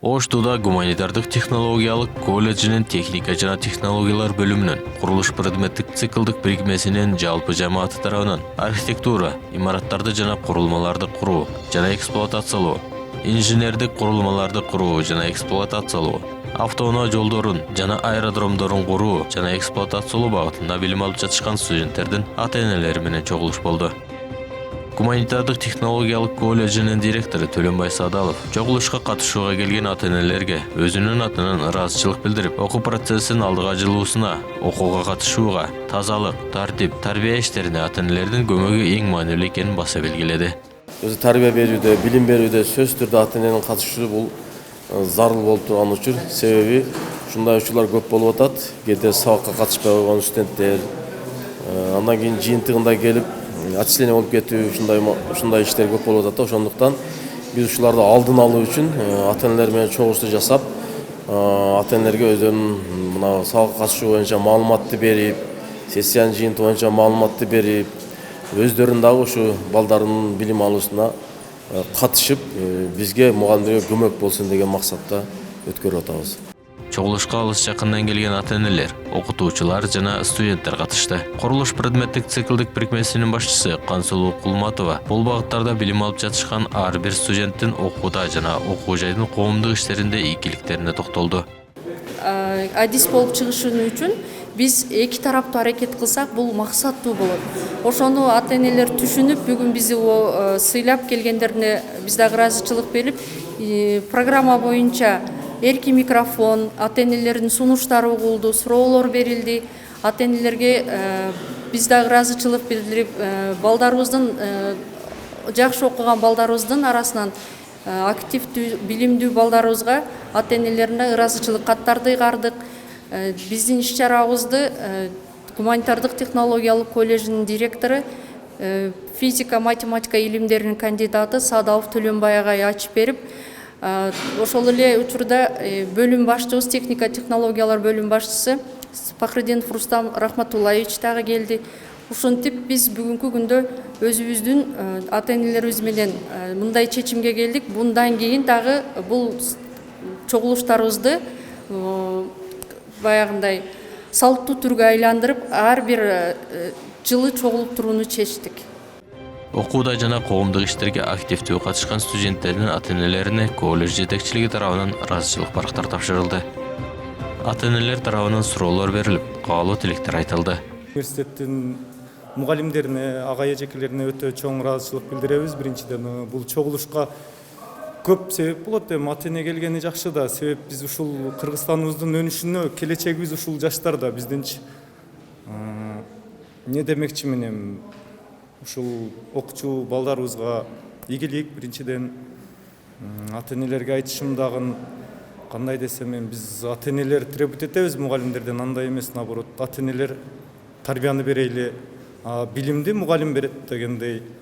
Оштуда гуманитардык технологиялык колледжинин техника жана технологиялар бөлүмүнүн курулуш предметтик циклдык бирикмесинин жалпы жамааты тарабынан архитектура, имараттарды жана курулмаларды куруу жана эксплуатациялоо, инженердик курулмаларды куруу жана эксплуатациялоо, автоунаа жолдорун жана аэродромдорун куруу жана эксплуатациялоо багытында билим алып жатышкан студенттердин ата-энелери менен чогулуш болду. Гуманитардык технологиялык колледжинин директору Төлөнбай Садалов чогулушка катышууга келген ата-энелерге өзүнүн атынан ыраазычылык билдирип, окуу процессин алдыга жылуусуна, окууга катышууга, тазалык, тартип, тарбия иштерине ата-энелердин көмөгү эң маанилүү экенин баса белгиледи. Өзү тарбия берүүдө, билим берүүдө сөзсүз түрдө ата-эненин катышуусу бул зарыл болуп турган учур. Себеби ушундай учурлар көп болуп атат. Кээде сабакка катышпай койгон студенттер, андан кийин жыйынтыгында келип отчисление болуп кетүү, ушундай иштер көп болуп атат. Ошондуктан биз ушуларды алдын алуу үчүн ата-энелер менен чогулушту жасап, ата-энелерге өздөрүнүн мына сабакка катышуу боюнча маалыматты берип, сессиянын жыйынтыгы боюнча маалыматты берип, өздөрүн дагы ушу балдарынын билим алуусуна катышып, бизге мугалимдерге көмөк болсун деген максатта өткөрүп атабыз. Чогулушка алыс жакындан келген ата-энелер, окутуучулар жана студенттер катышты. Курулуш предметтик циклдык бирикмесинин башчысы Кансулуу Кулматова бул багыттарда билим алып жатышкан ар бир студенттин окууда жана окуу жайдын коомдук иштеринде ийгиликтерине токтолду. Адис болуп чыгышы үчүн биз эки тараптуу аракет кылсак, бул максаттуу болот. Ошону ата-энелер түшүнүп, бүгүн бизди сыйлап келгендерине биз дагы ыраазычылык берип, программа боюнча эркин микрофон, ата-энелердин сунуштары угулду, суроолор берилди. Ата-энелерге биз дагы ыраазычылык билдирип, балдарыбыздын жакшы окуган балдарыбыздын арасынан активдүү, билимдүү балдарыбызга ата-энелерине ыраазычылык каттарды ыйгардык. Биздин иш-чарабызды гуманитардык технологиялык колледжинин директору, физика, математика илимдеринин кандидаты Садалов Төлөнбай агай ачып берип, ошол эле учурда бөлүм башчыбыз, техника технологиялар бөлүм башчысы Пахриденов Рустам Рахматуллаевич дагы келди. Ушинтип биз бүгүнкү күндө өзүбүздүн ата-энелерибиз менен мындай чечимге келдик. Bundan кийин дагы бул чогулуштарыбызды баягындай салттуу түргө айландырып, ар бир жылы чогулуп турууну чечтик. Окууда жана коомдук иштерге активдүү катышкан студенттердин ата-энелерине колледж жетекчилиги тарабынан ыраазычылык барактар тапшырылды. Ата-энелер тарабынан суроолор берилип, каалоо тилектер айтылды. Университеттин мугалимдерине, ага эжекелерине өтө чоң ыраазычылык билдиребиз. Биринчиден бул чогулушка көп себеп болот. Ата-эне келгени жакшы да, себеп биз ушул Кыргызстаныбыздын өнүшүнө, келечегибиз ушул жаштарда. Биздинчи не демекчи менен ушул окуучу балдарыбызга ийгилик. Биринчиден ата-энелерге айтышым дагы кандай десем, биз ата-энелер требут этебиз мугалимдерден, андай эмес, наоборот, ата-энелер тарбияны берейли, билимди мугалим берет дегендей